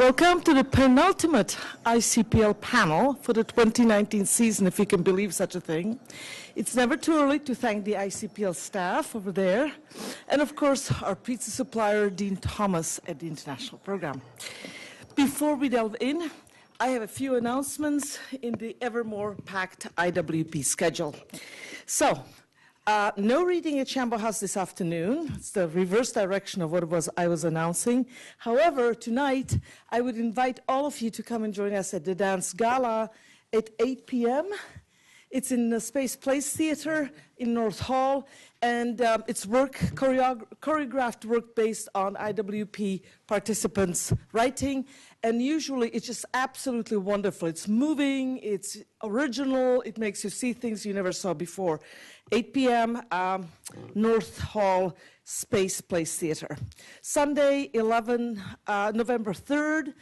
Welcome to the penultimate ICPL panel for the 2019 season, if you can believe such a thing. It's never too early to thank the ICPL staff over there, and of course our pizza supplier, Dean Thomas, at the International Program. Before we delve in, I have a few announcements in the ever more packed IWP schedule. So, no reading at Shambo House this afternoon. It's the reverse direction of what I was announcing. However, tonight, I would invite all of you to come and join us at the Dance Gala at 8 p.m. It's in the Space Place Theater in North Hall, and it's choreographed work based on IWP participants' writing, and usually it's just absolutely wonderful. It's moving, it's original, it makes you see things you never saw before. 8 p.m., North Hall, Space Place Theater. Sunday, November 3rd,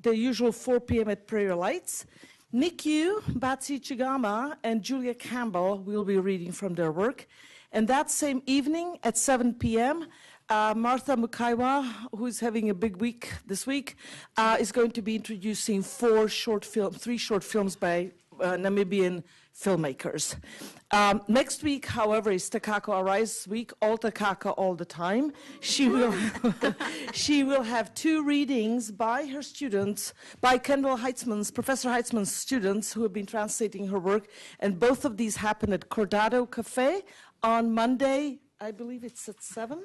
the usual 4 p.m. at Prayer Lights. Nikyu, Batsy Chigama, and Julia Campbell will be reading from their work. And that same evening at 7 p.m., Martha Mukaiwa, who's having a big week this week, is going to be introducing three short films by Namibian filmmakers. Next week, however, is Takako Arai's week, all Takako all the time. She will have two readings by her students, by Kendall Heitzman's, Professor Heitzman's students who have been translating her work, and both of these happen at Cordado Cafe on Monday. I believe it's at 7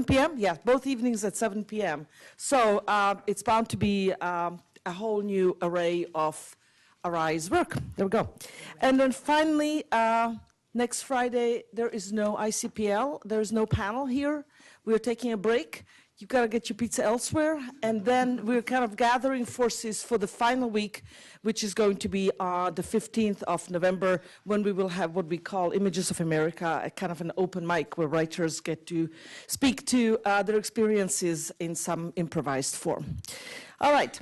p.m.? Yeah, both evenings at 7 p.m. So it's bound to be a whole new array of Arai's work. There we go. And then finally, next Friday, there is no ICPL. There is no panel here. We're taking a break. You've got to get your pizza elsewhere. And then we're kind of gathering forces for the final week, which is going to be the 15th of November, when we will have what we call Images of America, a kind of an open mic where writers get to speak to their experiences in some improvised form. All right.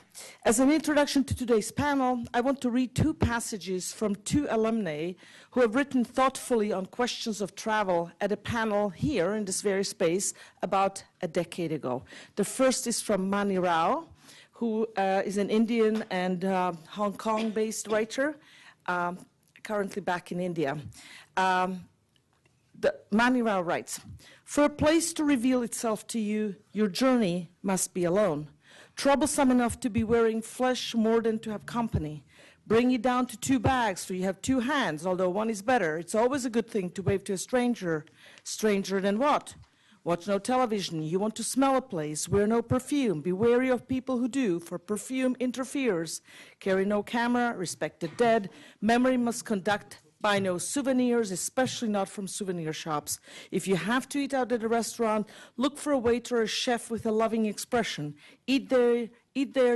As an introduction to today's panel, I want to read two passages from two alumni who have written thoughtfully on questions of travel at a panel here in this very space about a decade ago. The first is from Mani Rao, who is an Indian and Hong Kong-based writer, currently back in India. Mani Rao writes, "For a place to reveal itself to you, your journey must be alone. Troublesome enough to be wearing flesh more than to have company. Bring you down to 2 bags, for you have 2 hands, although one is better. It's always a good thing to wave to a stranger. Stranger than what? Watch no television. You want to smell a place. Wear no perfume. Be wary of people who do, for perfume interferes. Carry no camera. Respect the dead. Memory must conduct. Buy no souvenirs, especially not from souvenir shops. If you have to eat out at a restaurant, look for a waiter or a chef with a loving expression. Eat there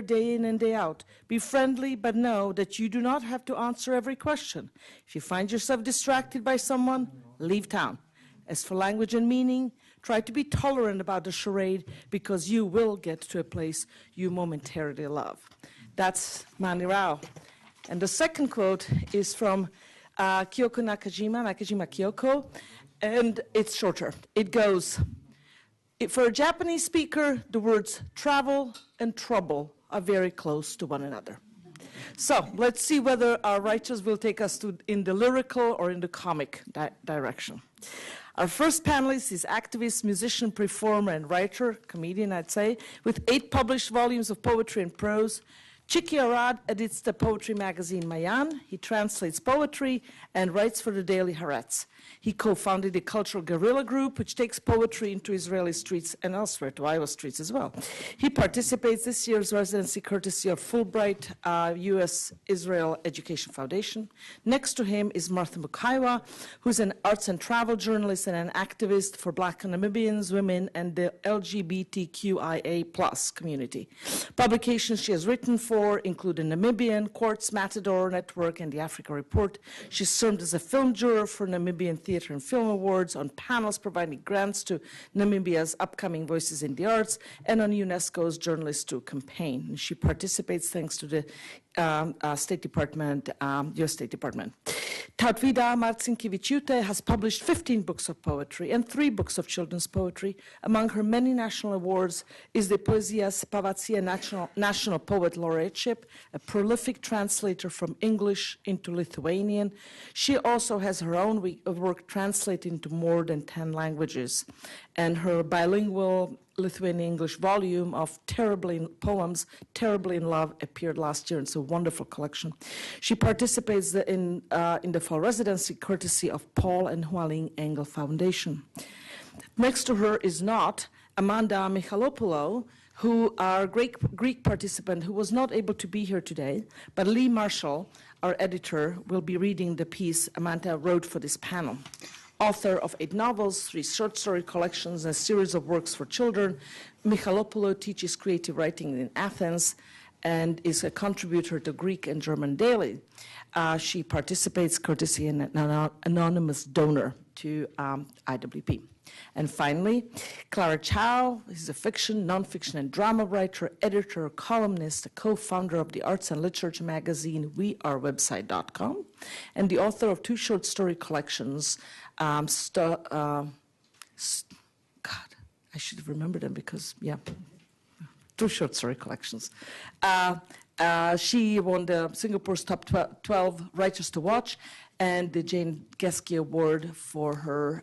day in and day out. Be friendly, but know that you do not have to answer every question. If you find yourself distracted by someone, leave town. As for language and meaning, try to be tolerant about the charade, because you will get to a place you momentarily love." That's Mani Rao. And the second quote is from Kyoko Nakajima Kyoko, and it's shorter. It goes, "For a Japanese speaker, the words travel and trouble are very close to one another." So let's see whether our writers will take us in the lyrical or in the comic direction. Our first panelist is activist, musician, performer, and writer, comedian, I'd say, with 8 published volumes of poetry and prose. Chiki Arad edits the poetry magazine Mayan. He translates poetry and writes for the Daily Haaretz. He co-founded the Cultural Guerrilla Group, which takes poetry into Israeli streets and elsewhere, to Iowa streets as well. He participates this year's residency courtesy of Fulbright U.S.-Israel Education Foundation. Next to him is Martha Mukaiwa, who's an arts and travel journalist and an activist for Black Namibians, women, and the LGBTQIA+ community. Publications she has written for include the Namibian, Quartz, Matador Network, and the Africa Report. She served as a film juror for Namibian Theatre and Film Awards, on panels providing grants to Namibia's upcoming Voices in the Arts, and on UNESCO's Journalists to campaign. And she participates thanks to the State Department, U.S. State Department. Tautwida Marcinkiewicz has published 15 books of poetry and 3 books of children's poetry. Among her many national awards is the Poezia Spavacia National Poet Laureateship, a prolific translator from English into Lithuanian. She also has her own work translated into more than 10 languages. And her bilingual Lithuanian-English volume of poems, Terribly in Love, appeared last year. It's a wonderful collection. She participates in the fall residency courtesy of Paul and Hualing Engel Foundation. Next to her is not Amanda Michalopoulou, who our Greek participant who was not able to be here today, but Lee Marshall, our editor, will be reading the piece Amanda wrote for this panel. Author of 8 novels, 3 short story collections, and a series of works for children, Michalopoulou teaches creative writing in Athens and is a contributor to Greek and German Daily. She participates courtesy an anonymous donor to IWP. And finally, Clara Chow is a fiction, nonfiction, and drama writer, editor, columnist, a co-founder of the arts and literature magazine wearewebsite.com, and the author of 2 short story collections. God, I should have remembered them because, 2 short story collections. She won the Singapore's top 12 Writers to Watch and the Jane Geske Award for her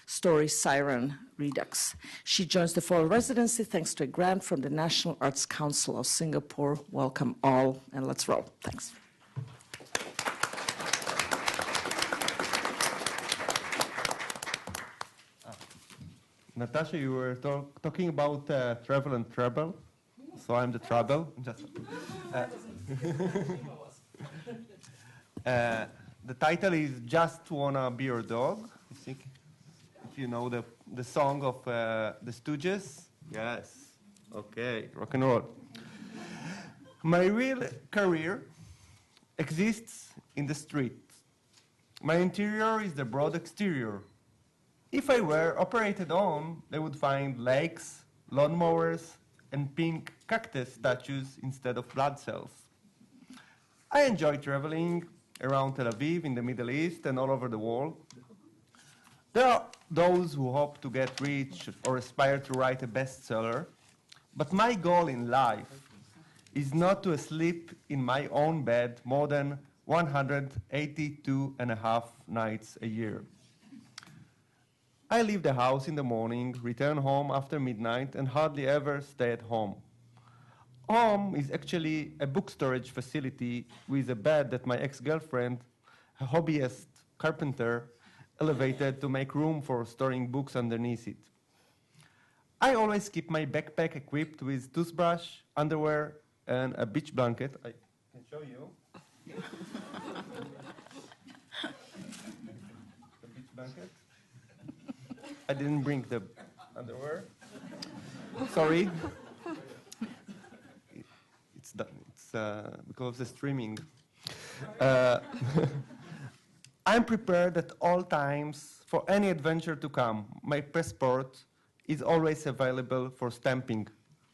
story Siren Redux. She joins the fall residency thanks to a grant from the National Arts Council of Singapore. Welcome all, and let's roll. Thanks. Natasha, you were talking about travel and trouble, so I'm the trouble. The title is Just Wanna Be Your Dog. I think if you know the song of the Stooges. Yes. Okay, rock and roll. My real career exists in the street. My interior is the broad exterior. If I were operated on, they would find lakes, lawnmowers, and pink cactus statues instead of blood cells. I enjoy traveling around Tel Aviv, in the Middle East, and all over the world. There are those who hope to get rich or aspire to write a bestseller, but my goal in life is not to sleep in my own bed more than 182.5 nights a year. I leave the house in the morning, return home after midnight, and hardly ever stay at home. Home is actually a book storage facility with a bed that my ex-girlfriend, a hobbyist carpenter, elevated to make room for storing books underneath it. I always keep my backpack equipped with toothbrush, underwear, and a beach blanket. I can show you. The beach blanket. I didn't bring the underwear. Sorry. It's because of the streaming. I'm prepared at all times for any adventure to come. My passport is always available for stamping.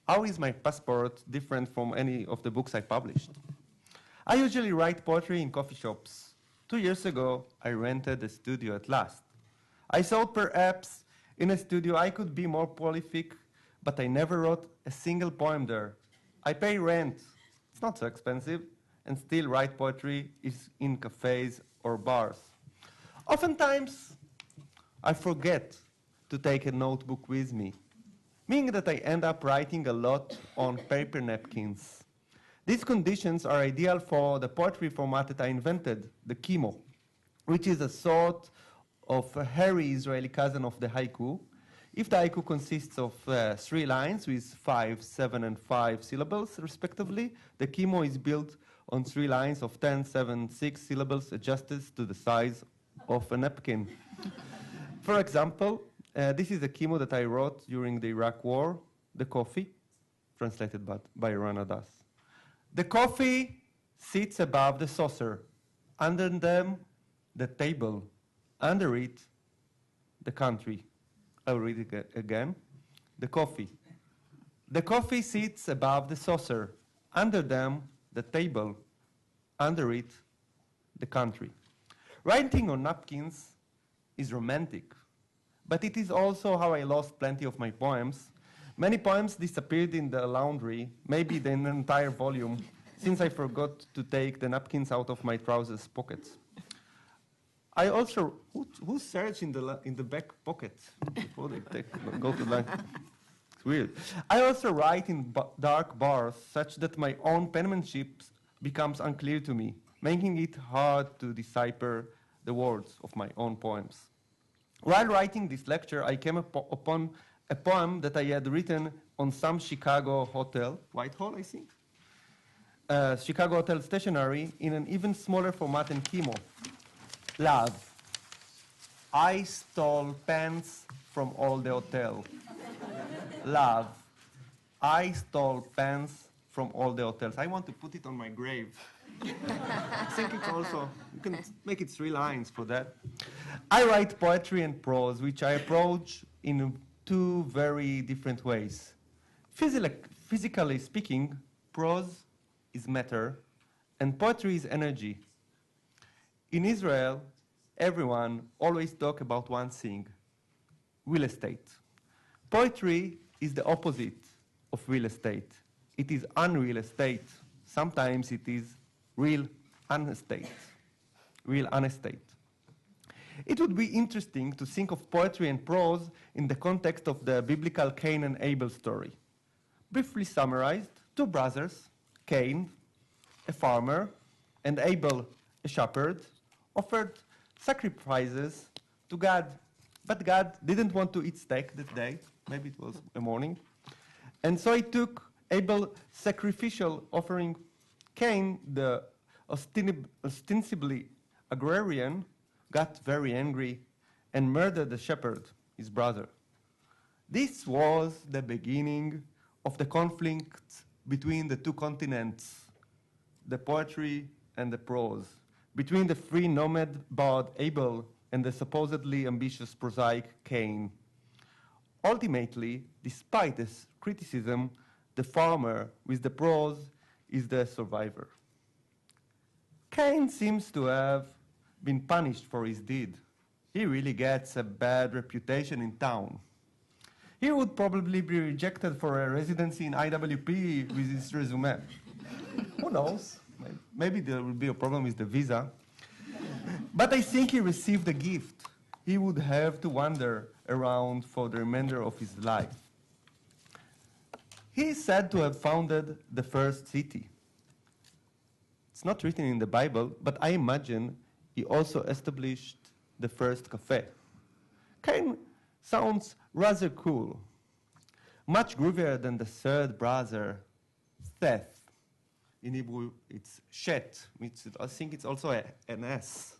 How is my passport different from any of the books I published? I usually write poetry in coffee shops. 2 years ago, I rented a studio at last. I thought perhaps in a studio I could be more prolific, but I never wrote a single poem there. I pay rent. It's not so expensive, and still write poetry is in cafes or bars. Oftentimes, I forget to take a notebook with me, meaning that I end up writing a lot on paper napkins. These conditions are ideal for the poetry format that I invented, the kimo, which is a sort of a hairy Israeli cousin of the haiku. If the haiku consists of 3 lines with 5, 7, and 5 syllables, respectively, the kimo is built on 3 lines of 10, 7, 6 syllables adjusted to the size of a napkin. For example, this is a kimo that I wrote during the Iraq War, the coffee, translated by Rana Das. The coffee sits above the saucer, under them the table, under it the country. I'll read it again. The coffee. The coffee sits above the saucer, under them the table, under it the country. Writing on napkins is romantic, but it is also how I lost plenty of my poems. Many poems disappeared in the laundry, maybe the entire volume, since I forgot to take the napkins out of my trousers pockets. I also, who searched in the back pocket before they go to the It's weird. I also write in dark bars such that my own penmanship becomes unclear to me, making it hard to decipher the words of my own poems. While writing this lecture, I came upon a poem that I had written on some Chicago hotel, Whitehall, I think, Chicago hotel stationery in an even smaller format than Kimo. Love. I stole pants from all the hotel. Love. I stole pants from all the hotels. I want to put it on my grave. I think it's also, you can make it 3 lines for that. I write poetry and prose, which I approach in 2 very different ways. Physically speaking, prose is matter, and poetry is energy. In Israel, everyone always talks about one thing, real estate. Poetry is the opposite of real estate. It is unreal estate. Sometimes it is real unestate. Real unestate. It would be interesting to think of poetry and prose in the context of the biblical Cain and Abel story. Briefly summarized, 2 brothers, Cain, a farmer, and Abel, a shepherd, offered sacrifices to God. But God didn't want to eat steak that day. Maybe it was a morning. And so he took Abel's sacrificial offering. Cain, the ostensibly agrarian, got very angry and murdered the shepherd, his brother. This was the beginning of the conflict between the 2 continents, the poetry and the prose, between the free nomad bard Abel and the supposedly ambitious prosaic Cain. Ultimately, despite this criticism, the farmer with the prose is the survivor. Cain seems to have been punished for his deed. He really gets a bad reputation in town. He would probably be rejected for a residency in IWP with his resume. Who knows? Maybe there will be a problem with the visa. But I think he received a gift. He would have to wander around for the remainder of his life. He is said to have founded the first city. It's not written in the Bible, but I imagine he also established the first cafe. Cain sounds rather cool, much groovier than the 3rd brother, Seth. In Hebrew, it's Shet, which I think it's also an S.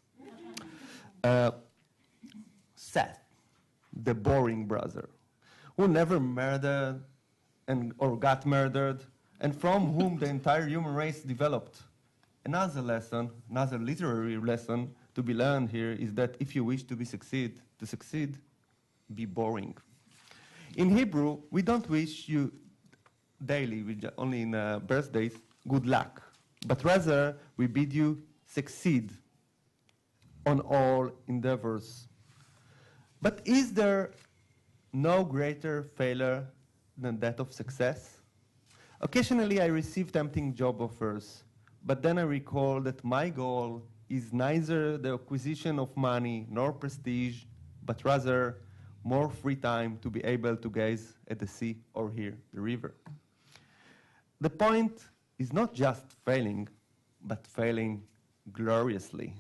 Seth, the boring brother, who never murdered or got murdered, and from whom the entire human race developed. Another lesson, another literary lesson to be learned here is that if you wish to succeed, be boring. In Hebrew, we don't wish you daily, only in birthdays, good luck, but rather we bid you succeed on all endeavors. But is there no greater failure than that of success? Occasionally I receive tempting job offers, but then I recall that my goal is neither the acquisition of money nor prestige, but rather more free time to be able to gaze at the sea or hear the river. The point is not just failing, but failing gloriously.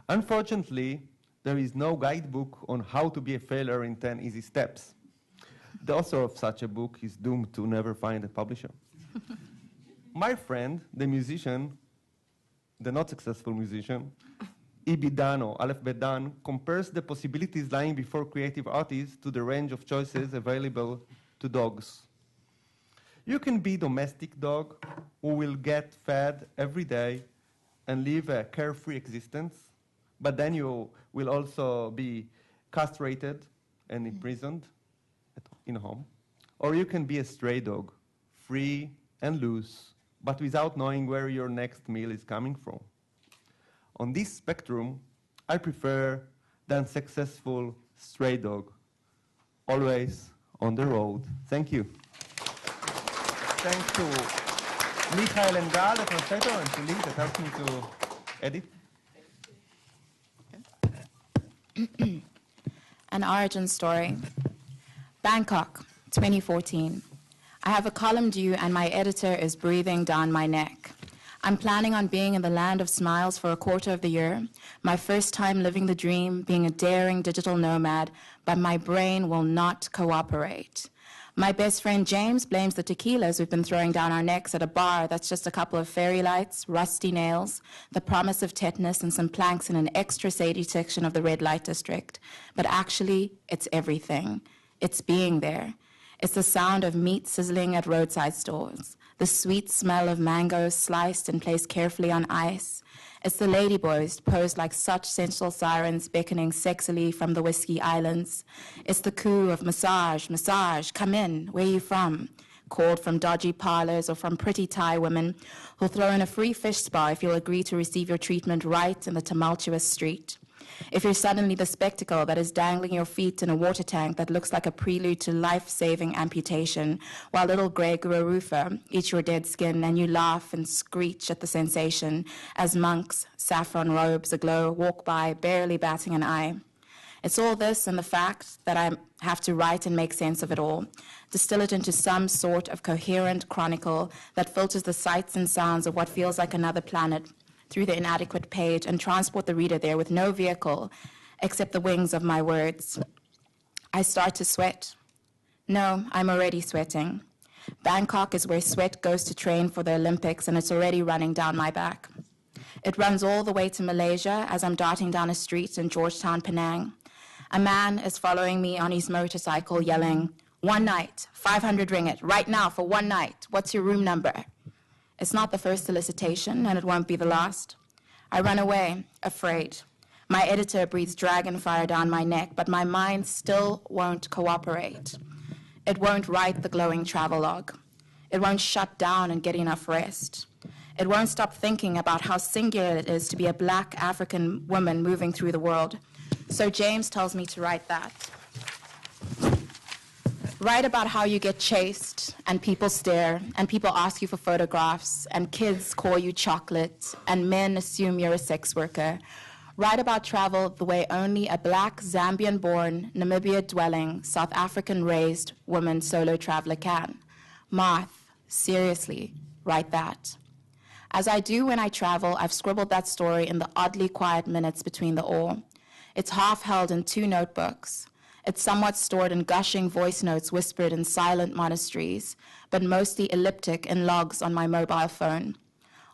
Unfortunately, there is no guidebook on how to be a failure in 10 easy steps. The author of such a book is doomed to never find a publisher. My friend, the musician, the not successful musician, Ibi Dan or Aleph Bet Dan, compares the possibilities lying before creative artists to the range of choices available to dogs. You can be a domestic dog who will get fed every day and live a carefree existence, but then you will also be castrated and imprisoned in a home. Or you can be a stray dog, free and loose, but without knowing where your next meal is coming from. On this spectrum, I prefer than successful stray dog. Always on the road. Thank you. Thanks to Michael and Gal, the translator, and to Lee that helped me to edit. An origin story. Bangkok, 2014. I have a column due and my editor is breathing down my neck. I'm planning on being in the land of smiles for a quarter of the year, my first time living the dream, being a daring digital nomad, but my brain will not cooperate. My best friend James blames the tequilas we've been throwing down our necks at a bar that's just a couple of fairy lights, rusty nails, the promise of tetanus, and some planks in an extra shady section of the red light district. But actually, it's everything. It's being there. It's the sound of meat sizzling at roadside stores, the sweet smell of mangoes sliced and placed carefully on ice. It's the ladyboys posed like such sensual sirens beckoning sexily from the Whiskey Islands. It's the coo of massage, massage, come in, where you from? Called from dodgy parlors or from pretty Thai women who'll throw in a free fish spa if you'll agree to receive your treatment right in the tumultuous street. If you're suddenly the spectacle that is dangling your feet in a water tank that looks like a prelude to life-saving amputation, while little grey Guru-Roofa eats your dead skin and you laugh and screech at the sensation as monks, saffron robes aglow, walk by, barely batting an eye. It's all this and the fact that I have to write and make sense of it all, distill it into some sort of coherent chronicle that filters the sights and sounds of what feels like another planet through the inadequate page and transport the reader there with no vehicle except the wings of my words. I start to sweat. No, I'm already sweating. Bangkok is where sweat goes to train for the Olympics, and it's already running down my back. It runs all the way to Malaysia as I'm darting down a street in Georgetown, Penang. A man is following me on his motorcycle yelling, "One night, 500 ringgit, right now for one night. What's your room number?" It's not the first solicitation, and it won't be the last. I run away, afraid. My editor breathes dragon fire down my neck, but my mind still won't cooperate. It won't write the glowing travelogue. It won't shut down and get enough rest. It won't stop thinking about how singular it is to be a black African woman moving through the world. So James tells me to write that. Write about how you get chased, and people stare, and people ask you for photographs, and kids call you chocolate, and men assume you're a sex worker. Write about travel the way only a black, Zambian-born, Namibia-dwelling, South African-raised woman solo traveler can. Marth, seriously, write that. As I do when I travel, I've scribbled that story in the oddly quiet minutes between the oar. It's half held in 2 notebooks. It's somewhat stored in gushing voice notes whispered in silent monasteries, but mostly elliptic in logs on my mobile phone.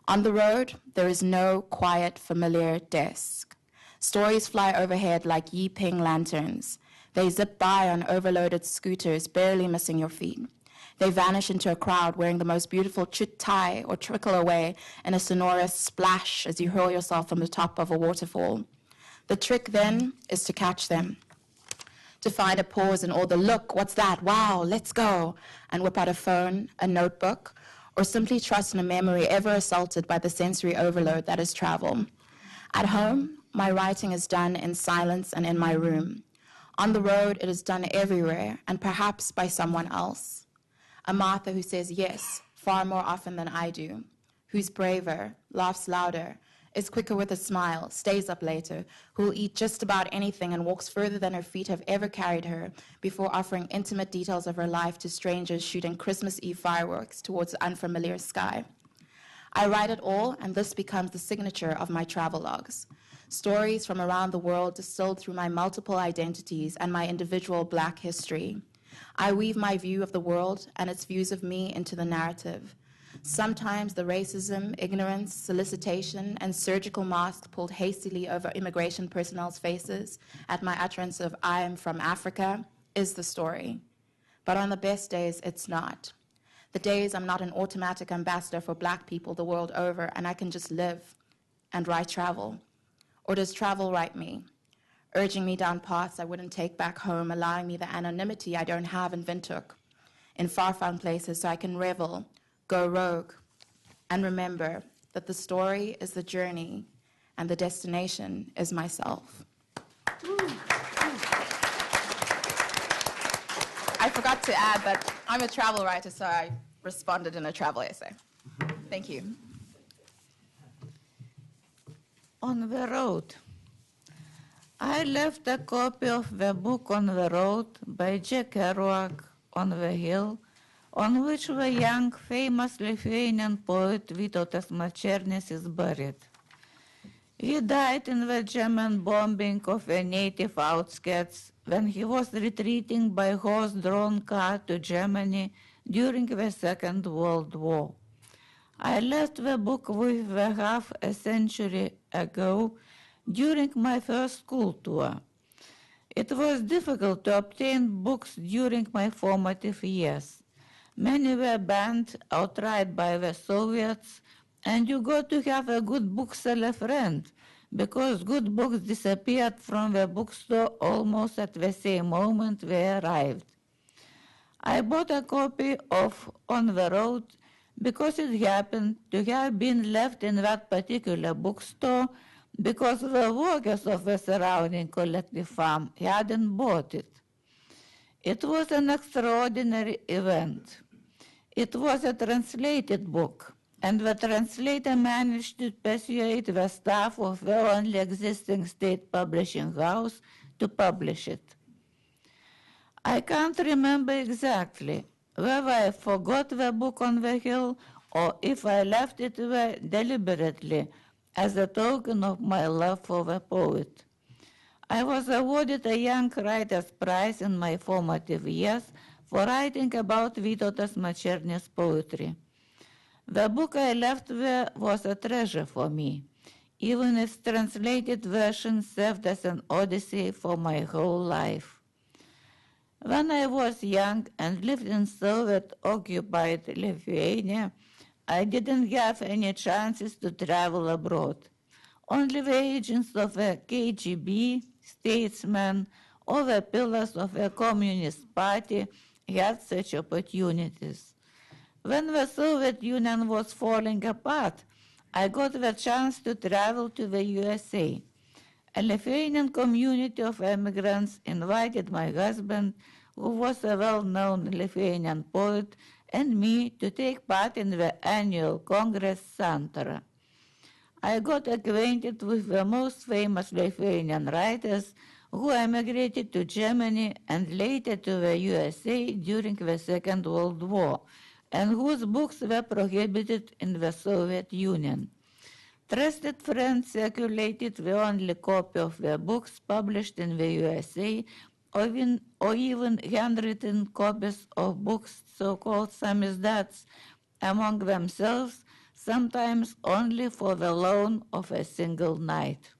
On the road, there is no quiet, familiar desk. Stories fly overhead like Yiping lanterns. They zip by on overloaded scooters, barely missing your feet. They vanish into a crowd wearing the most beautiful chut thai or trickle away in a sonorous splash as you hurl yourself from the top of a waterfall. The trick then is to catch them, to find a pause in all the look, what's that, wow, let's go, and whip out a phone, a notebook, or simply trust in a memory ever assaulted by the sensory overload that is travel. At home, my writing is done in silence and in my room. On the road, it is done everywhere, and perhaps by someone else. A Martha who says yes far more often than I do, who's braver, laughs louder, is quicker with a smile, stays up later, who'll eat just about anything and walks further than her feet have ever carried her before offering intimate details of her life to strangers shooting Christmas Eve fireworks towards the unfamiliar sky. I write it all, and this becomes the signature of my travelogues. Stories from around the world distilled through my multiple identities and my individual Black history. I weave my view of the world and its views of me into the narrative. Sometimes the racism, ignorance, solicitation, and surgical mask pulled hastily over immigration personnel's faces at my utterance of "I am from Africa" is the story. But on the best days, it's not. The days I'm not an automatic ambassador for Black people the world over and I can just live and write travel. Or does travel write me, urging me down paths I wouldn't take back home, allowing me the anonymity I don't have in Windhoek, in far-flung places so I can revel, go rogue, and remember that the story is the journey, and the destination is myself. I forgot to add that I'm a travel writer, so I responded in a travel essay. Thank you. On the road. I left a copy of the book On the Road by Jack Kerouac on the hill, on which the young, famous Lithuanian poet Vytautas Mačernis is buried. He died in the German bombing of the native outskirts when he was retreating by horse-drawn car to Germany during the Second World War. I left the book with the half a century ago during my first school tour. It was difficult to obtain books during my formative years. Many were banned outright by the Soviets, and you got to have a good bookseller friend, because good books disappeared from the bookstore almost at the same moment they arrived. I bought a copy of On the Road because it happened to have been left in that particular bookstore because the workers of the surrounding collective farm hadn't bought it. It was an extraordinary event. It was a translated book, and the translator managed to persuade the staff of the only existing state publishing house to publish it. I can't remember exactly whether I forgot the book on the hill or if I left it there deliberately as a token of my love for the poet. I was awarded a Young Writer's Prize in my formative years for writing about Vytautas Mačernis poetry. The book I left there was a treasure for me. Even its translated version served as an odyssey for my whole life. When I was young and lived in Soviet-occupied Lithuania, I didn't have any chances to travel abroad. Only the agents of the KGB, statesmen, or the pillars of the Communist Party had such opportunities. When the Soviet Union was falling apart, I got the chance to travel to the USA. A Lithuanian community of immigrants invited my husband, who was a well-known Lithuanian poet, and me to take part in the annual Congress Santara. I got acquainted with the most famous Lithuanian writers who emigrated to Germany and later to the USA during the Second World War, and whose books were prohibited in the Soviet Union. Trusted friends circulated the only copy of their books published in the USA, or even handwritten copies of books, so-called samizdats, among themselves, sometimes only for the loan of a single night.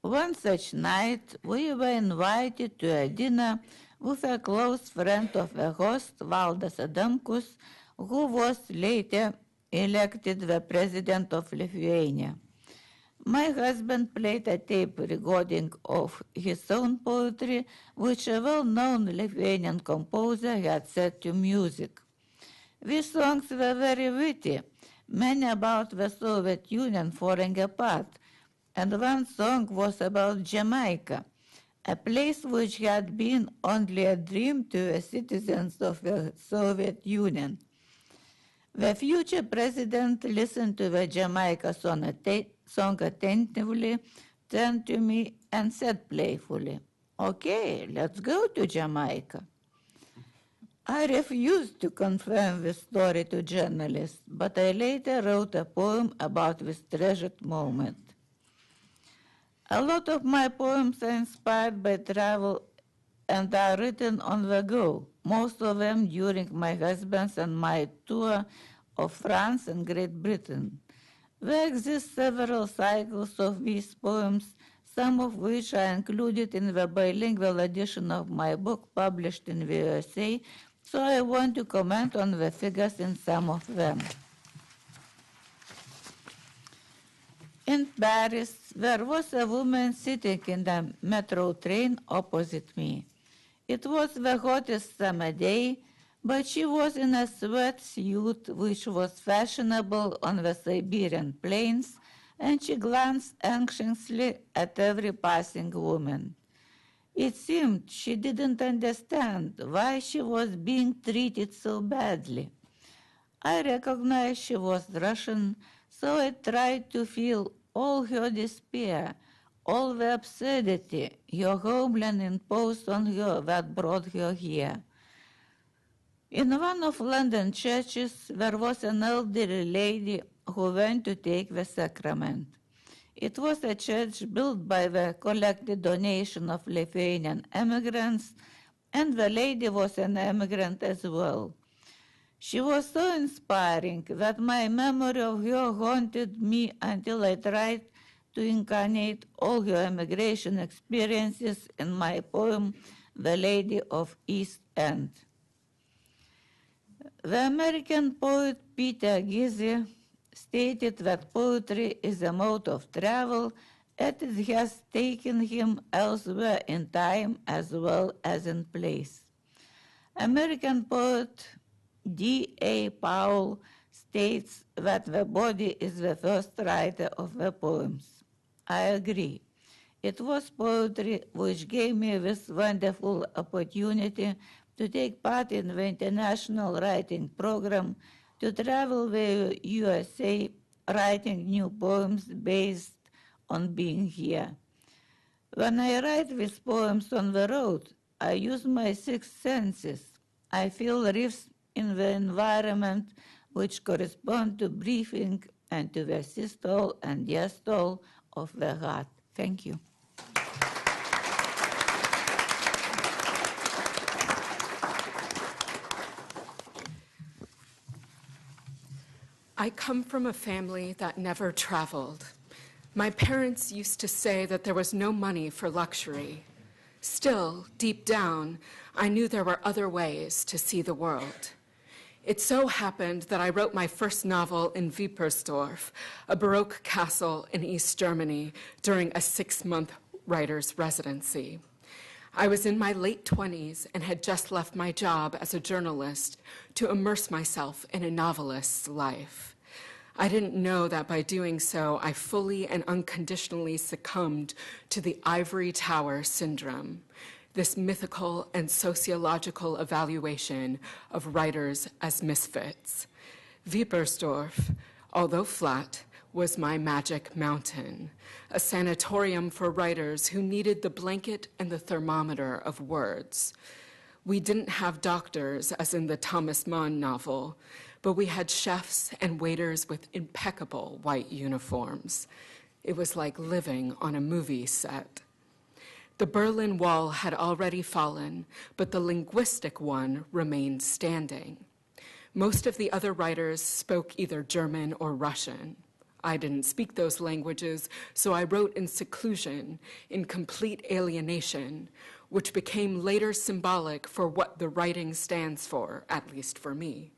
One such night, we were invited to a dinner with a close friend of the host, Valdas Adamkus, who was later elected the president of Lithuania. My husband played a tape recording of his own poetry, which a well-known Lithuanian composer had set to music. These songs were very witty, many about the Soviet Union falling apart, and one song was about Jamaica, a place which had been only a dream to the citizens of the Soviet Union. The future president listened to the Jamaica song attentively, turned to me and said playfully, "Okay, let's go to Jamaica." I refused to confirm this story to journalists, but I later wrote a poem about this treasured moment. A lot of my poems are inspired by travel and are written on the go, most of them during my husband's and my tour of France and Great Britain. There exist several cycles of these poems, some of which are included in the bilingual edition of my book published in the USA, so I want to comment on the figures in some of them. In Paris, there was a woman sitting in the metro train opposite me. It was the hottest summer day, but she was in a sweatsuit which was fashionable on the Siberian plains, and she glanced anxiously at every passing woman. It seemed she didn't understand why she was being treated so badly. I recognized she was Russian, so I tried to feel all her despair, all the absurdity her homeland imposed on her that brought her here. In one of London churches, there was an elderly lady who went to take the sacrament. It was a church built by the collected donation of Lithuanian immigrants, and the lady was an immigrant as well. She was so inspiring that my memory of her haunted me until I tried to incarnate all her immigration experiences in my poem, The Lady of East End. The American poet Peter Gizzi stated that poetry is a mode of travel, and it has taken him elsewhere in time as well as in place. American poet D.A. Powell states that the body is the first writer of the poems. I agree. It was poetry which gave me this wonderful opportunity to take part in the international writing program, to travel the USA writing new poems based on being here. When I write these poems on the road, I use my six senses. I feel rifts in the environment which correspond to breathing and to the systole and diastole of the heart. Thank you. I come from a family that never traveled. My parents used to say that there was no money for luxury. Still, deep down, I knew there were other ways to see the world. It so happened that I wrote my first novel in Wippersdorf, a Baroque castle in East Germany, during a 6-month writer's residency. I was in my late 20s and had just left my job as a journalist to immerse myself in a novelist's life. I didn't know that by doing so, I fully and unconditionally succumbed to the ivory tower syndrome, this mythical and sociological evaluation of writers as misfits. Wippersdorf, although flat, was my magic mountain, a sanatorium for writers who needed the blanket and the thermometer of words. We didn't have doctors, as in the Thomas Mann novel, but we had chefs and waiters with impeccable white uniforms. It was like living on a movie set. The Berlin Wall had already fallen, but the linguistic one remained standing. Most of the other writers spoke either German or Russian. I didn't speak those languages, so I wrote in seclusion, in complete alienation, which became later symbolic for what the writing stands for, at least for me.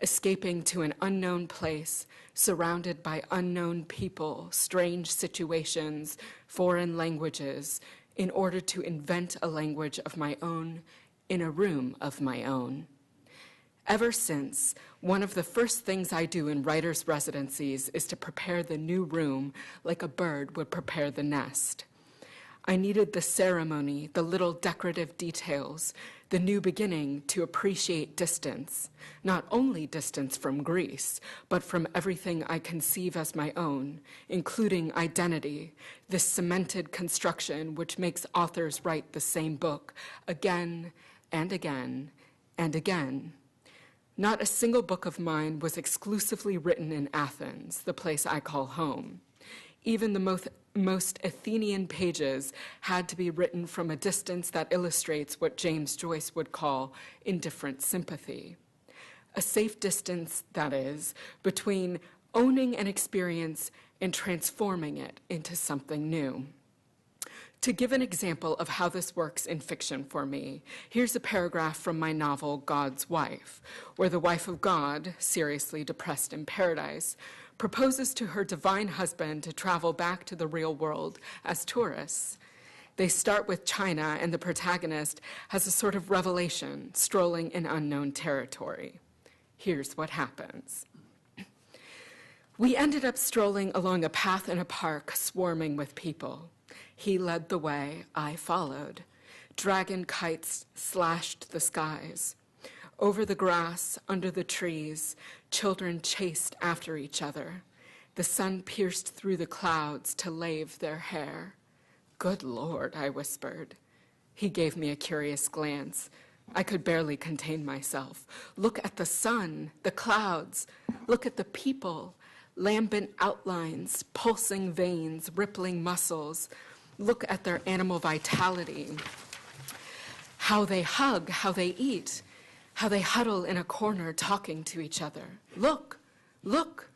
Escaping to an unknown place, surrounded by unknown people, strange situations, foreign languages, in order to invent a language of my own in a room of my own. Ever since, one of the first things I do in writers' residencies is to prepare the new room like a bird would prepare the nest. I needed the ceremony, the little decorative details, the new beginning to appreciate distance, not only distance from Greece, but from everything I conceive as my own, including identity, this cemented construction which makes authors write the same book again and again and again. Not a single book of mine was exclusively written in Athens, the place I call home. Even the most Athenian pages had to be written from a distance that illustrates what James Joyce would call indifferent sympathy. A safe distance, that is, between owning an experience and transforming it into something new. To give an example of how this works in fiction for me, here's a paragraph from my novel, God's Wife, where the wife of God, seriously depressed in paradise, proposes to her divine husband to travel back to the real world as tourists. They start with China, and the protagonist has a sort of revelation, strolling in unknown territory. Here's what happens. We ended up strolling along a path in a park swarming with people. He led the way, I followed. Dragon kites slashed the skies. Over the grass, under the trees, children chased after each other. The sun pierced through the clouds to lave their hair. "Good Lord," I whispered. He gave me a curious glance. I could barely contain myself. Look at the sun, the clouds. Look at the people, lambent outlines, pulsing veins, rippling muscles. Look at their animal vitality. How they hug, how they eat, how they huddle in a corner talking to each other. Look, look.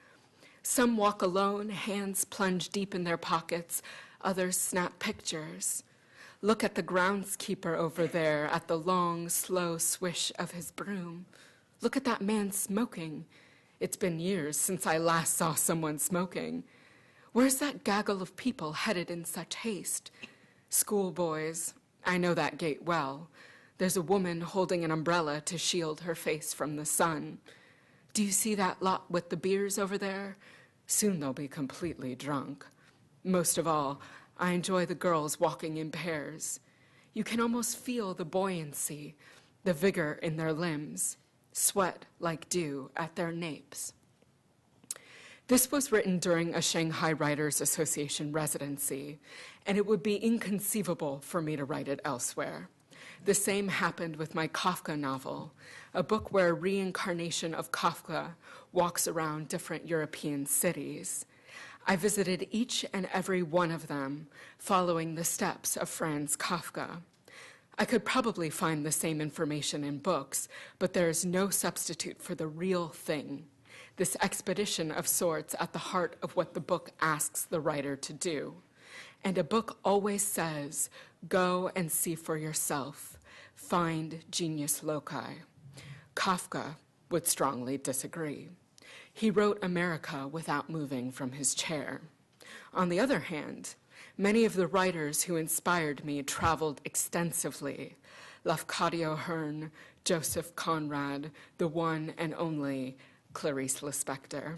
Some walk alone, hands plunge deep in their pockets. Others snap pictures. Look at the groundskeeper over there, at the long, slow swish of his broom. Look at that man smoking. It's been years since I last saw someone smoking. Where's that gaggle of people headed in such haste? Schoolboys. I know that gate well. There's a woman holding an umbrella to shield her face from the sun. Do you see that lot with the beers over there? Soon they'll be completely drunk. Most of all, I enjoy the girls walking in pairs. You can almost feel the buoyancy, the vigor in their limbs, sweat like dew at their napes. This was written during a Shanghai Writers Association residency, and it would be inconceivable for me to write it elsewhere. The same happened with my Kafka novel, a book where a reincarnation of Kafka walks around different European cities. I visited each and every one of them, following the steps of Franz Kafka. I could probably find the same information in books, but there is no substitute for the real thing, this expedition of sorts at the heart of what the book asks the writer to do. And a book always says, go and see for yourself, find genius loci. Kafka would strongly disagree. He wrote America without moving from his chair. On the other hand, many of the writers who inspired me traveled extensively. Lafcadio Hearn, Joseph Conrad, the one and only Clarice Lispector.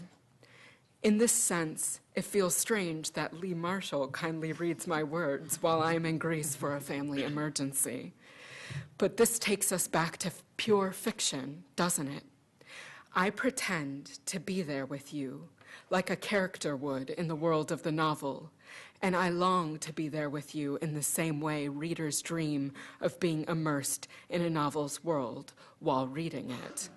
In this sense, it feels strange that Lee Marshall kindly reads my words while I am in Greece for a family emergency. But this takes us back to pure fiction, doesn't it? I pretend to be there with you, like a character would in the world of the novel, and I long to be there with you in the same way readers dream of being immersed in a novel's world while reading it.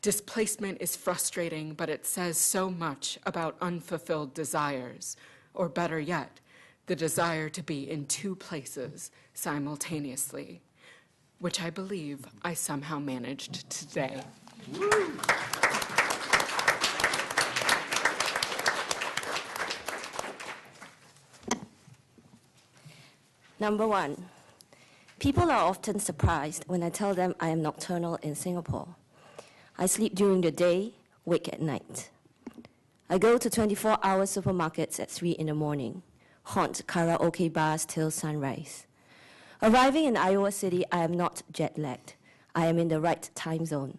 Displacement is frustrating, but it says so much about unfulfilled desires, or better yet, the desire to be in two places simultaneously, which I believe I somehow managed today. Number one, people are often surprised when I tell them I am nocturnal in Singapore. I sleep during the day, wake at night. I go to 24-hour supermarkets at 3 in the morning, haunt karaoke bars till sunrise. Arriving in Iowa City, I am not jet-lagged. I am in the right time zone.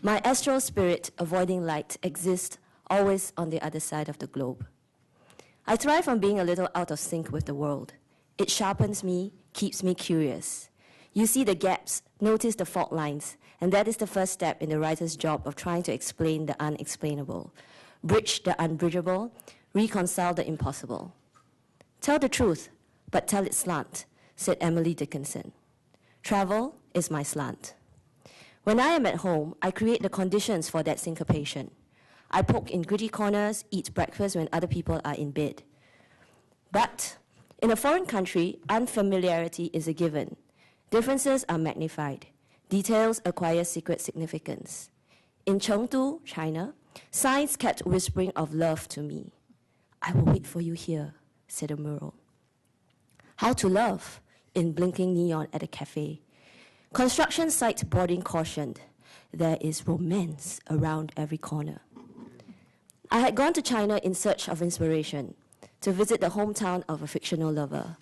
My astral spirit, avoiding light, exists always on the other side of the globe. I thrive on being a little out of sync with the world. It sharpens me, keeps me curious. You see the gaps, notice the fault lines, and that is the first step in the writer's job of trying to explain the unexplainable, bridge the unbridgeable, reconcile the impossible. Tell the truth, but tell it slant, said Emily Dickinson. Travel is my slant. When I am at home, I create the conditions for that syncopation. I poke in gritty corners, eat breakfast when other people are in bed. But in a foreign country, unfamiliarity is a given. Differences are magnified. Details acquire secret significance. In Chengdu, China, signs kept whispering of love to me. I will wait for you here, said a mural. How to love, in blinking neon at a cafe. Construction site boarding cautioned. There is romance around every corner. I had gone to China in search of inspiration, to visit the hometown of a fictional lover.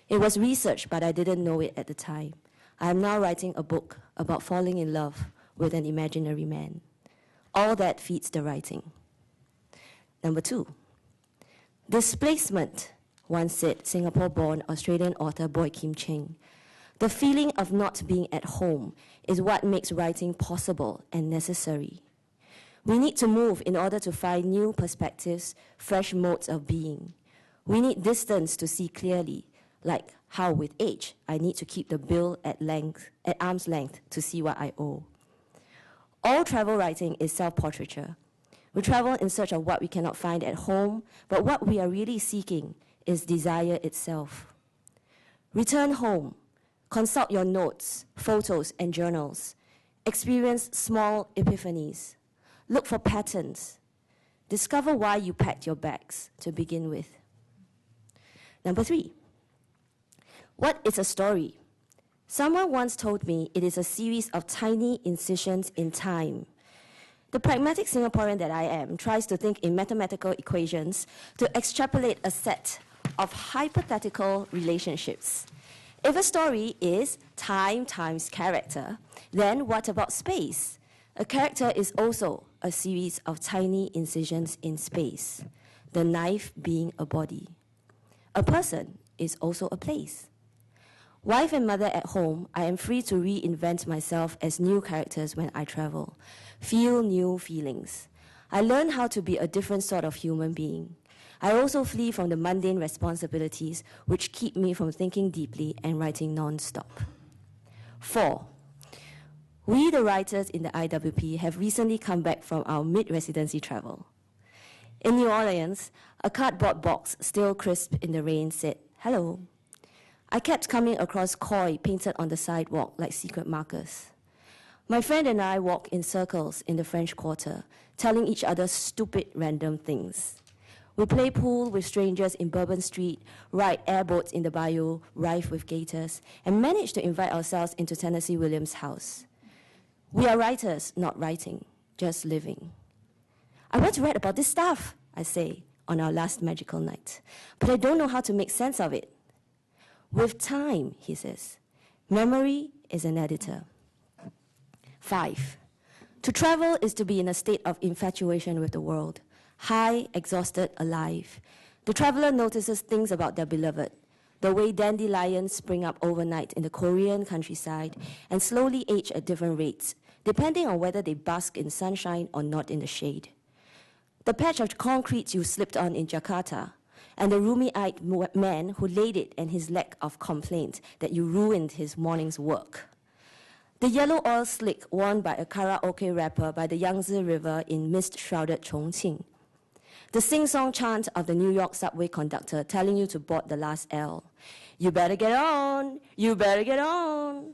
It was research, but I didn't know it at the time. I am now writing a book about falling in love with an imaginary man. All that feeds the writing. Number 2, displacement, once said Singapore-born Australian author Boy Kim Cheng. The feeling of not being at home is what makes writing possible and necessary. We need to move in order to find new perspectives, fresh modes of being. We need distance to see clearly, like how with age, I need to keep the bill at arm's length to see what I owe. All travel writing is self-portraiture. We travel in search of what we cannot find at home, but what we are really seeking is desire itself. Return home, consult your notes, photos, and journals. Experience small epiphanies. Look for patterns. Discover why you packed your bags to begin with. Number 3, what is a story? Someone once told me it is a series of tiny incisions in time. The pragmatic Singaporean that I am tries to think in mathematical equations to extrapolate a set of hypothetical relationships. If a story is time times character, then what about space? A character is also a series of tiny incisions in space, the knife being a body. A person is also a place. Wife and mother at home, I am free to reinvent myself as new characters when I travel, feel new feelings. I learn how to be a different sort of human being. I also flee from the mundane responsibilities which keep me from thinking deeply and writing non-stop. 4, we, the writers in the IWP, have recently come back from our mid-residency travel. In New Orleans, a cardboard box, still crisp in the rain, said, "Hello." I kept coming across koi painted on the sidewalk like secret markers. My friend and I walk in circles in the French Quarter, telling each other stupid random things. We play pool with strangers in Bourbon Street, ride airboats in the bayou, rife with gators, and manage to invite ourselves into Tennessee Williams' house. We are writers, not writing, just living. I want to write about this stuff, I say, on our last magical night, but I don't know how to make sense of it. With time, he says, memory is an editor. 5, to travel is to be in a state of infatuation with the world, high, exhausted, alive. The traveler notices things about their beloved, the way dandelions spring up overnight in the Korean countryside and slowly age at different rates, depending on whether they bask in sunshine or not in the shade. The patch of concrete you slipped on in Jakarta, and the roomy-eyed man who laid it and his lack of complaint that you ruined his morning's work. The yellow oil slick worn by a karaoke rapper by the Yangtze River in mist-shrouded Chongqing. The sing-song chant of the New York subway conductor telling you to board the last L. You better get on, you better get on.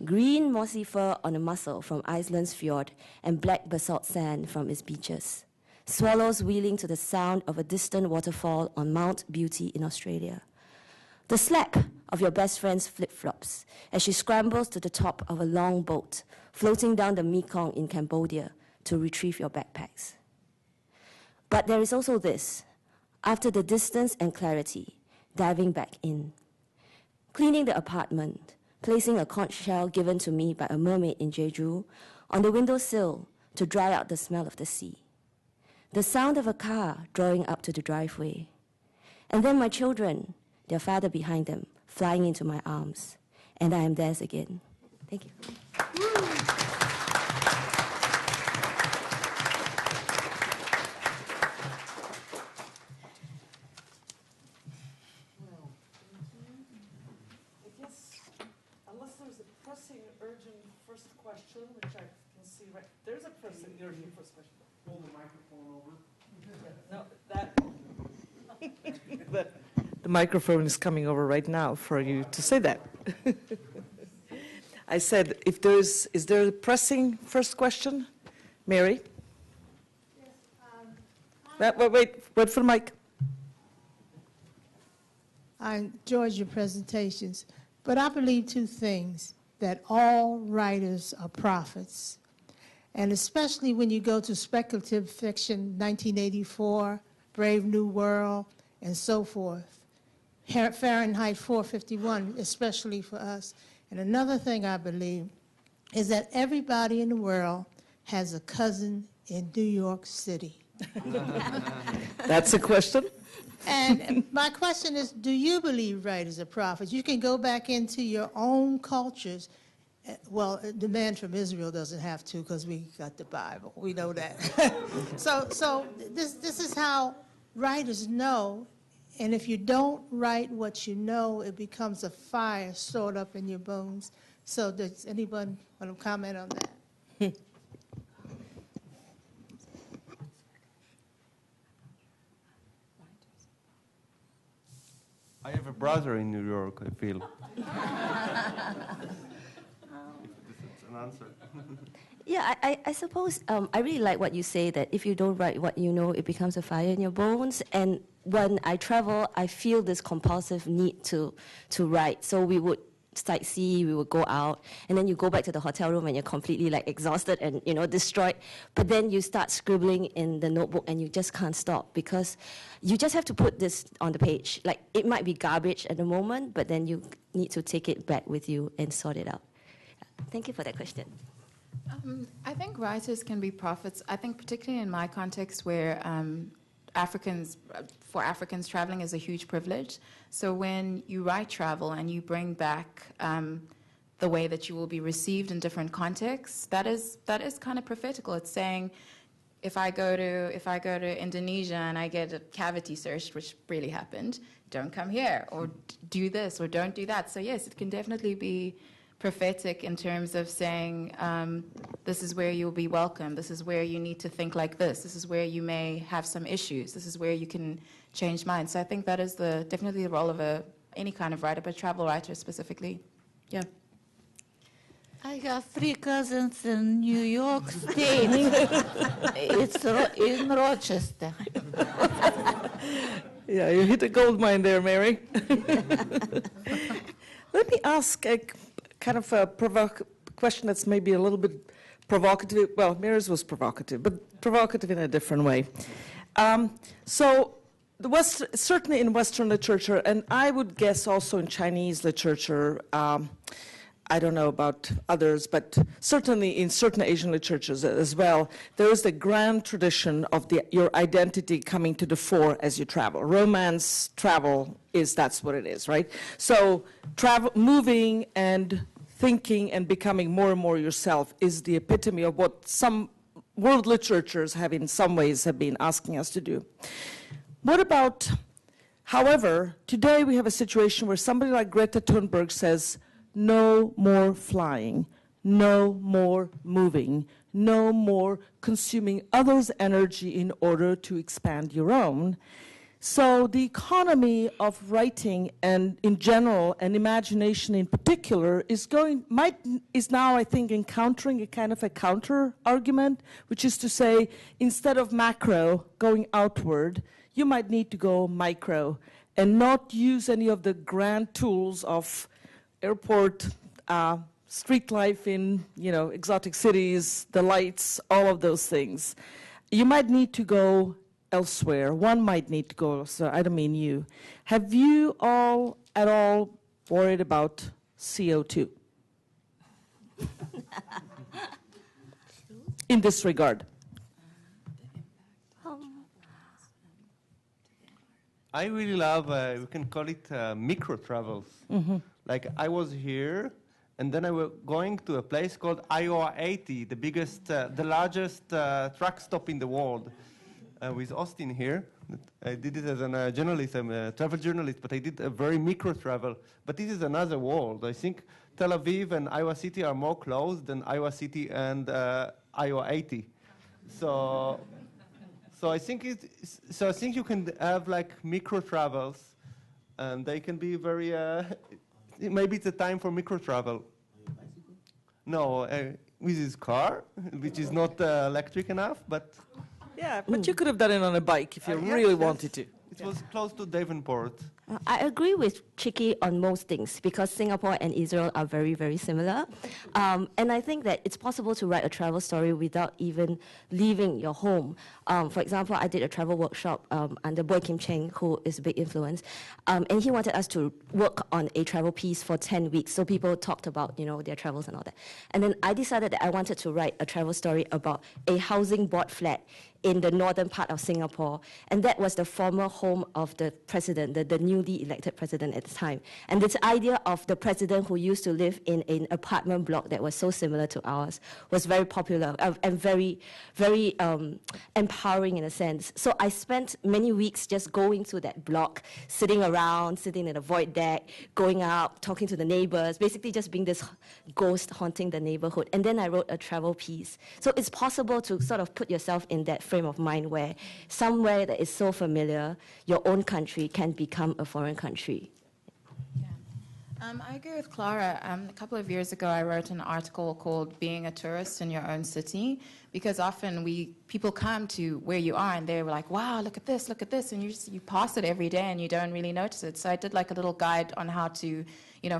Green mossy fur on a mussel from Iceland's fjord and black basalt sand from its beaches. Swallows wheeling to the sound of a distant waterfall on Mount Beauty in Australia. The slap of your best friend's flip-flops as she scrambles to the top of a long boat floating down the Mekong in Cambodia to retrieve your backpacks. But there is also this, after the distance and clarity, diving back in. Cleaning the apartment, placing a conch shell given to me by a mermaid in Jeju on the windowsill to dry out the smell of the sea. The sound of a car drawing up to the driveway. And then my children, their father behind them, flying into my arms. And I am theirs again. Thank you. Unless there's a pressing, urgent first question, which I can see right, there's a pressing, urgent first question. Pull the microphone over. No, that. The microphone is coming over right now for you to say that. I said, is there a pressing first question? Mary? Yes. Wait for the mic. I enjoyed your presentations, but I believe two things, that all writers are prophets. And especially when you go to speculative fiction, 1984, Brave New World, and so forth. Fahrenheit 451, especially for us. And another thing I believe is that everybody in the world has a cousin in New York City. That's a question. And my question is, do you believe writers are prophets? You can go back into your own cultures. Well, the man from Israel doesn't have to because we got the Bible. We know that. So this is how writers know. And if you don't write what you know, it becomes a fire stored up in your bones. So does anyone want to comment on that? I have a brother in New York, I feel. If this is an answer. Yeah, I suppose I really like what you say, that if you don't write what you know, it becomes a fire in your bones. And when I travel, I feel this compulsive need to write. So we would sightsee, we would go out, and then you go back to the hotel room and you're completely like exhausted and destroyed. But then you start scribbling in the notebook and you just can't stop because you just have to put this on the page. Like it might be garbage at the moment, but then you need to take it back with you and sort it out. Thank you for that question. I think writers can be prophets. I think particularly in my context where for Africans, traveling is a huge privilege. So when you write travel and you bring back the way that you will be received in different contexts, that is kind of prophetical. It's saying, if I go to Indonesia and I get a cavity searched, which really happened, don't come here, or do this, or don't do that. So yes, it can definitely be prophetic in terms of saying, this is where you'll be welcome, this is where you need to think like this is where you may have some issues, this is where you can change minds. So I think that is definitely the role of any kind of writer, but travel writer specifically. Yeah. I have 3 cousins in New York State. It's in Rochester. Yeah, you hit a gold mine there, Mary. Let me ask a kind of a question that's maybe a little bit provocative. Well, Mary's was provocative, but provocative in a different way. So certainly in Western literature, and I would guess also in Chinese literature, I don't know about others, but certainly in certain Asian literatures as well, there is the grand tradition of your identity coming to the fore as you travel. Romance, travel, that's what it is, right? So moving and thinking and becoming more and more yourself is the epitome of what some world literatures have in some ways have been asking us to do. What about, however, today we have a situation where somebody like Greta Thunberg says, no more flying, no more moving, no more consuming others' energy in order to expand your own. So the economy of writing and in general and imagination in particular is now, I think, encountering a kind of a counter argument, which is to say, instead of macro going outward, you might need to go micro and not use any of the grand tools of airport, street life in exotic cities, the lights, all of those things. You might need to go elsewhere. One might need to go elsewhere. I don't mean you. Have you all at all worried about CO2? In this regard. I really love, we can call it micro travels. Mm-hmm. Like I was here, and then I was going to a place called Iowa 80, the largest truck stop in the world, with Austin here. I did it as a journalist, I'm a travel journalist, but I did a very micro travel. But this is another world. I think Tel Aviv and Iowa City are more close than Iowa City and Iowa 80. So I think you can have like micro travels, and they can be very. Maybe it's a time for micro travel. No, with his car, which is not electric enough, but. Yeah, but you could have done it on a bike if you really wanted to. It was close to Davenport. I agree with Chiki on most things because Singapore and Israel are very, very similar. And I think that it's possible to write a travel story without even leaving your home. For example, I did a travel workshop under Boy Kim Cheng, who is a big influence. And he wanted us to work on a travel piece for 10 weeks. So people talked about, their travels and all that. And then I decided that I wanted to write a travel story about a housing board flat in the northern part of Singapore, and that was the former home of the president, the newly elected president at the time. And this idea of the president who used to live in an apartment block that was so similar to ours was very popular and very, very empowering in a sense. So I spent many weeks just going to that block, sitting around, sitting in the void deck, going out, talking to the neighbors, basically just being this ghost haunting the neighborhood. And then I wrote a travel piece. So it's possible to sort of put yourself in that frame of mind where somewhere that is so familiar, your own country can become a foreign country. I agree with Clara. A couple of years ago, I wrote an article called "Being a Tourist in Your Own City," because often people come to where you are and they're like, "Wow, look at this," and you pass it every day and you don't really notice it. So I did like a little guide on how to,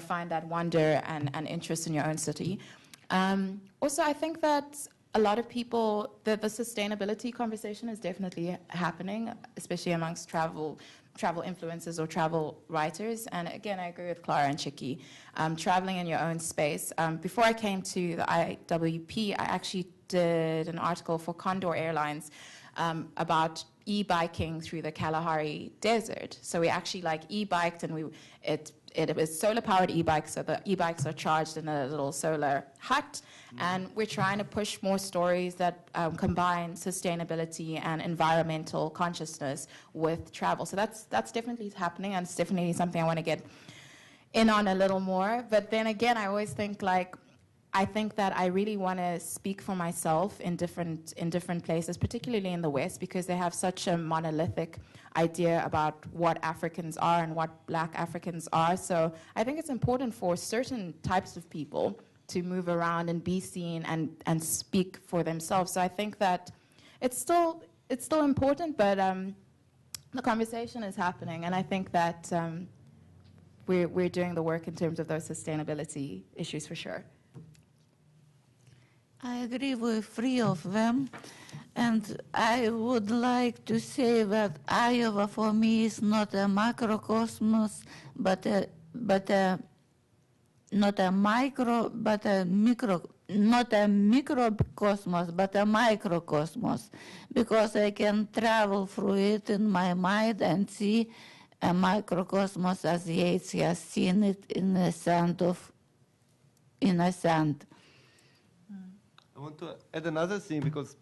find that wonder and interest in your own city. Also, I think that a lot of people, the sustainability conversation is definitely happening, especially amongst travel influencers or travel writers. And again, I agree with Clara and Chicky. Traveling in your own space. Before I came to the IWP, I actually did an article for Condor Airlines about e-biking through the Kalahari Desert. So we actually e-biked, and it was solar-powered e-bikes, so the e-bikes are charged in a little solar hut, and we're trying to push more stories that combine sustainability and environmental consciousness with travel. So that's definitely happening, and it's definitely something I want to get in on a little more. But then again, I always think I think that I really want to speak for myself in different places, particularly in the West, because they have such a monolithic idea about what Africans are and what Black Africans are. So I think it's important for certain types of people to move around and be seen and speak for themselves. So I think that it's still important, but the conversation is happening, and I think that we're doing the work in terms of those sustainability issues for sure. I agree with three of them, and I would like to say that Iowa for me is not a macrocosmos, not a microcosmos, but a microcosmos, because I can travel through it in my mind and see a microcosmos as Yeats has seen it in the sand. I want to add another thing, because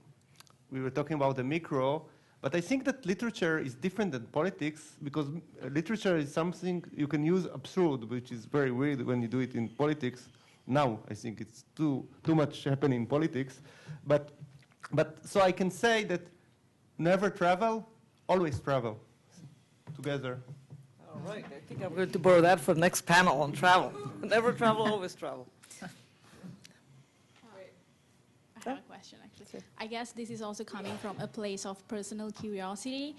we were talking about the micro, but I think that literature is different than politics, because literature is something you can use absurd, which is very weird when you do it in politics. Now I think it's too much happening in politics, but so I can say that never travel, always travel together. All right, I think I'm going to borrow that for the next panel on travel. Never travel, always travel. I have a question, actually. I guess this is also coming from a place of personal curiosity.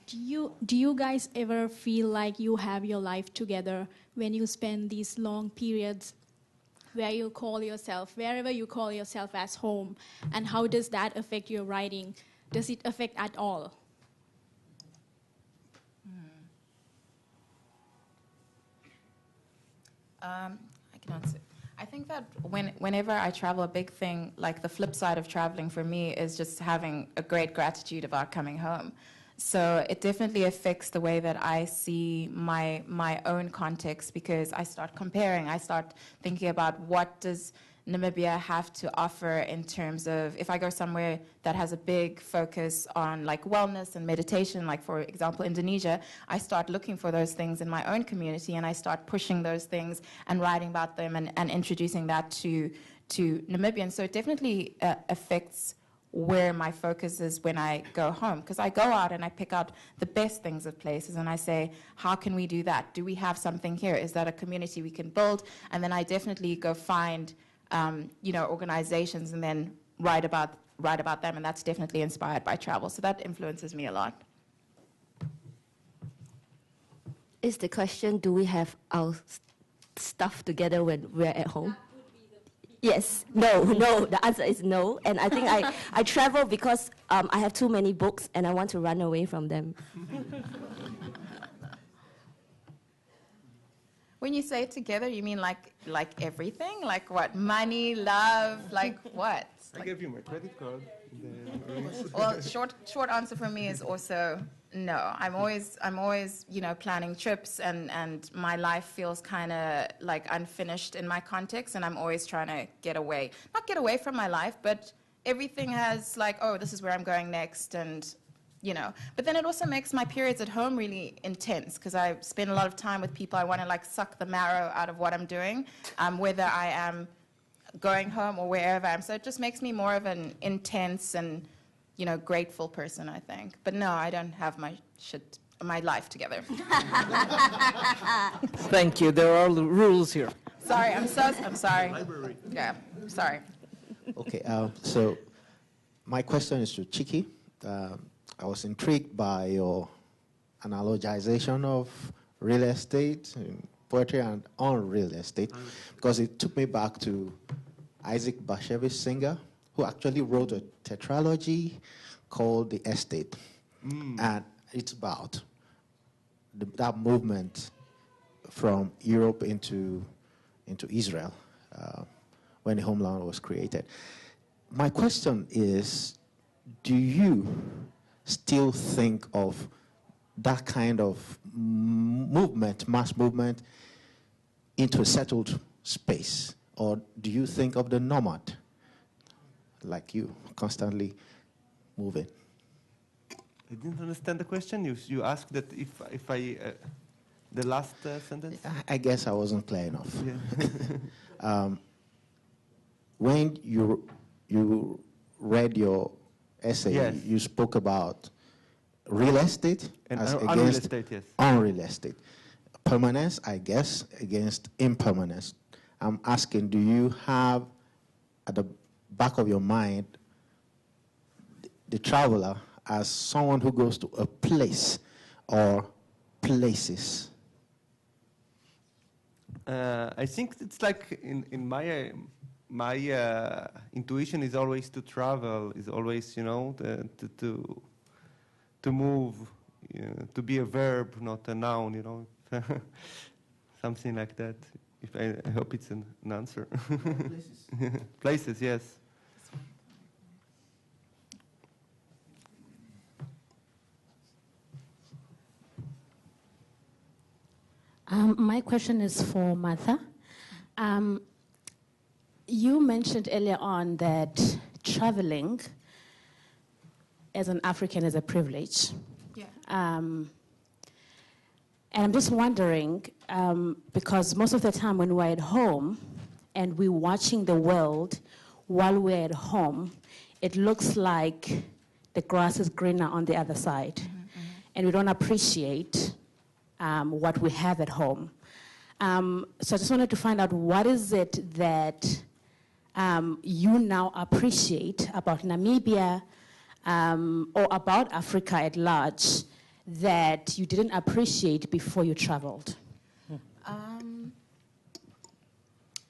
Do you guys ever feel like you have your life together when you spend these long periods where you call yourself, wherever you call yourself as home? And how does that affect your writing? Does it affect at all? I can answer. I think that whenever I travel, a big thing, like the flip side of traveling for me, is just having a great gratitude about coming home. So it definitely affects the way that I see my own context, because I start comparing. I start thinking about what does Namibia have to offer in terms of, if I go somewhere that has a big focus on wellness and meditation, like for example Indonesia, I start looking for those things in my own community, and I start pushing those things and writing about them and introducing that to Namibians. So it definitely affects where my focus is when I go home, because I go out and I pick out the best things of places and I say, how can we do that? Do we have something here? Is that a community we can build? And then I definitely go find organizations and then write about them, and that's definitely inspired by travel. So that influences me a lot. Is the question, do we have our stuff together when we're at home? Yes, no, the answer is no. And I think I travel because I have too many books and I want to run away from them. When you say together, you mean like everything? Like what? Money, love, like what? I gave you my credit card. Well, short answer for me is also no. I'm always, planning trips, and my life feels kind of like unfinished in my context, and I'm always trying to not get away from my life, but everything has like, oh, this is where I'm going next, and But then it also makes my periods at home really intense because I spend a lot of time with people. I want to like suck the marrow out of what I'm doing, whether I am going home or wherever I am. So it just makes me more of an intense and, grateful person, I think. But no, I don't have my life together. Thank you. There are rules here. Sorry, I'm sorry. Library. Yeah, sorry. Okay, so my question is to Chiki. I was intrigued by your analogization of real estate, poetry, and on real estate, because it took me back to Isaac Bashevis Singer, who actually wrote a tetralogy called The Estate. And it's about that movement from Europe into Israel when the homeland was created. My question is, do you still think of that kind of movement, mass movement, into a settled space? Or do you think of the nomad, like you, constantly moving? I didn't understand the question. You asked that if I the last sentence. I guess I wasn't clear enough. Yeah. When you read your essay, yes. You spoke about real estate And as unreal against estate, yes. unreal estate. Permanence, I guess, against impermanence. I'm asking, do you have at the back of your mind the traveler as someone who goes to a place or places? I think it's like in my intuition is always to travel, is always to move, to be a verb, not a noun, something like that. I hope it's an answer. Places. Places, yes. My question is for Martha. You mentioned earlier on that traveling as an African is a privilege. Yeah. And I'm just wondering, because most of the time when we're at home and we're watching the world while we're at home, it looks like the grass is greener on the other side. And we don't appreciate what we have at home. So I just wanted to find out, what is it that you now appreciate about Namibia or about Africa at large that you didn't appreciate before you traveled?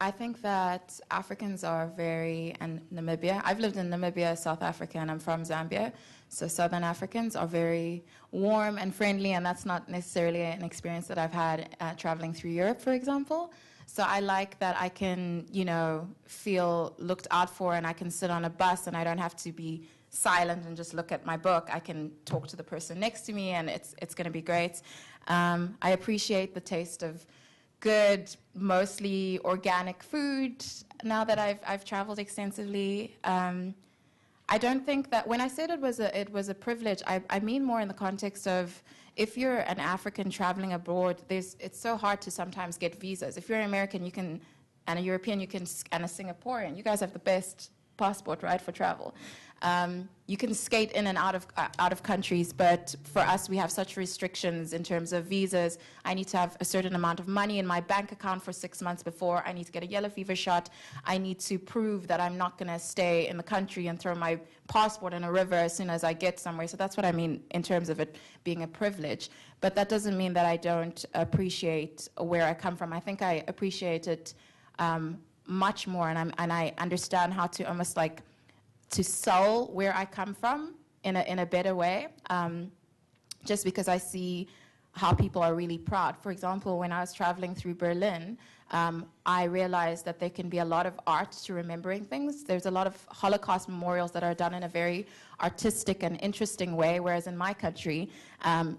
I think that Africans are and Namibia, I've lived in Namibia, South Africa, and I'm from Zambia, so Southern Africans are very warm and friendly, and that's not necessarily an experience that I've had traveling through Europe, for example. So I like that I can, feel looked out for, and I can sit on a bus and I don't have to be silent and just look at my book. I can talk to the person next to me, and it's going to be great. I appreciate the taste of good, mostly organic food now that I've traveled extensively. I don't think that when I said it was a privilege, I mean more in the context of if you're an African traveling abroad, it's so hard to sometimes get visas. If you're an American, and a European, and a Singaporean, you guys have the best passport, right, for travel. You can skate in and out of countries, but for us, we have such restrictions in terms of visas. I need to have a certain amount of money in my bank account for 6 months before. I need to get a yellow fever shot. I need to prove that I'm not going to stay in the country and throw my passport in a river as soon as I get somewhere. So that's what I mean in terms of it being a privilege. But that doesn't mean that I don't appreciate where I come from. I think I appreciate it much more, and I understand how to almost like to sell where I come from in a better way, just because I see how people are really proud. For example, when I was traveling through Berlin, I realized that there can be a lot of art to remembering things. There's a lot of Holocaust memorials that are done in a very artistic and interesting way, whereas in my country,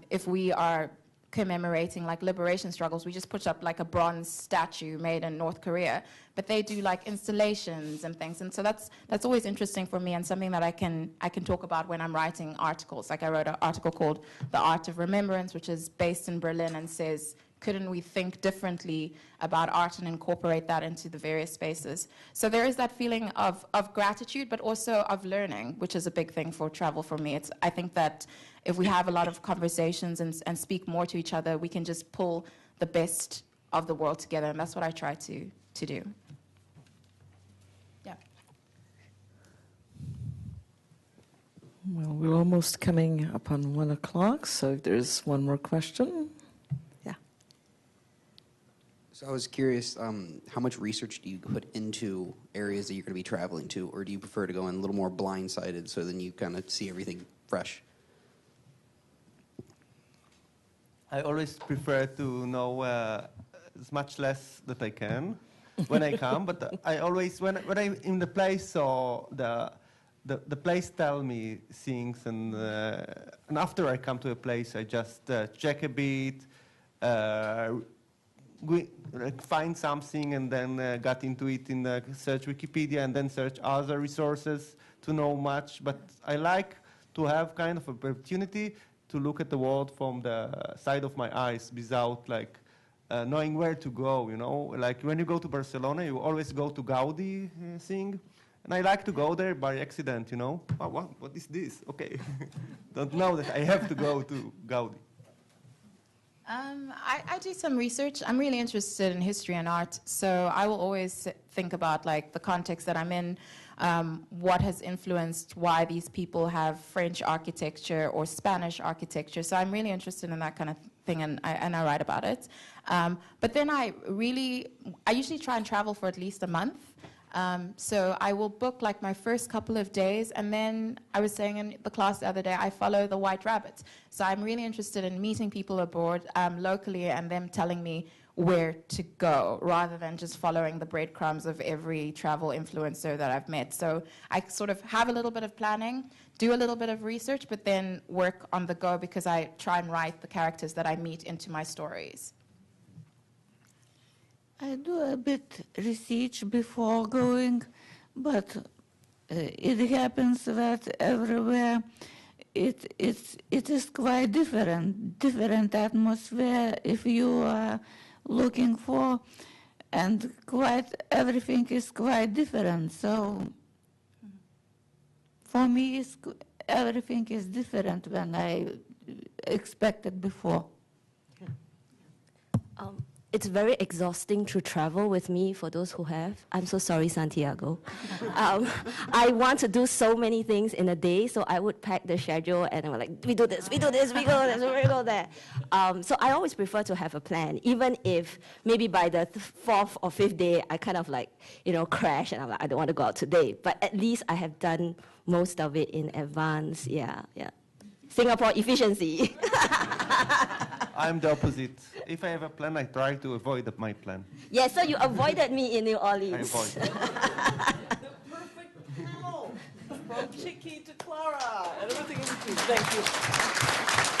if we are commemorating like liberation struggles, we just put up like a bronze statue made in North Korea, but they do like installations and things, and so that's always interesting for me and something that I can talk about when I'm writing articles. Like I wrote an article called The Art of Remembrance, which is based in Berlin and says, couldn't we think differently about art and incorporate that into the various spaces? So there is that feeling of gratitude, but also of learning, which is a big thing for travel for me. I think that if we have a lot of conversations and speak more to each other, we can just pull the best of the world together, and that's what I try to do. Yeah. Well, we're almost coming up on 1 o'clock, so if there's one more question. So I was curious, how much research do you put into areas that you're going to be traveling to, or do you prefer to go in a little more blindsided so then you kind of see everything fresh? I always prefer to know as much less that I can when I come, but I always, when I'm in the place, so the place tell me things, and after I come to a place, I just check a bit, find something, and then got into it in the search Wikipedia, and then search other resources to know much. But I like to have kind of opportunity to look at the world from the side of my eyes without like knowing where to go, you know? Like when you go to Barcelona, you always go to Gaudi thing. And I like to go there by accident, you know? Oh, what is this? Okay. Don't know that I have to go to Gaudi. I do some research. I'm really interested in history and art, so I will always think about like the context that I'm in, what has influenced why these people have French architecture or Spanish architecture. So I'm really interested in that kind of thing, and I write about it. But then I usually try and travel for at least a month. So I will book like my first couple of days, and then I was saying in the class the other day, I follow the White Rabbit. So I'm really interested in meeting people abroad locally and them telling me where to go, rather than just following the breadcrumbs of every travel influencer that I've met. So I sort of have a little bit of planning, do a little bit of research, but then work on the go because I try and write the characters that I meet into my stories. I do a bit research before going, but it happens that everywhere it is quite different atmosphere if you are looking for, and quite everything is quite different. So for me, everything is different than I expected before. It's very exhausting to travel with me, for those who have. I'm so sorry, Santiago. I want to do so many things in a day, so I would pack the schedule, and I'm like, we do this, we go this, we go there. So I always prefer to have a plan, even if maybe by the fourth or fifth day, I kind of like, crash, and I'm like, I don't want to go out today. But at least I have done most of it in advance, yeah. Singapore efficiency. I'm the opposite. If I have a plan, I try to avoid my plan. Yeah, so you avoided me in New Orleans. I avoid. The perfect panel from Chicky to Clara and everything in between. Thank you.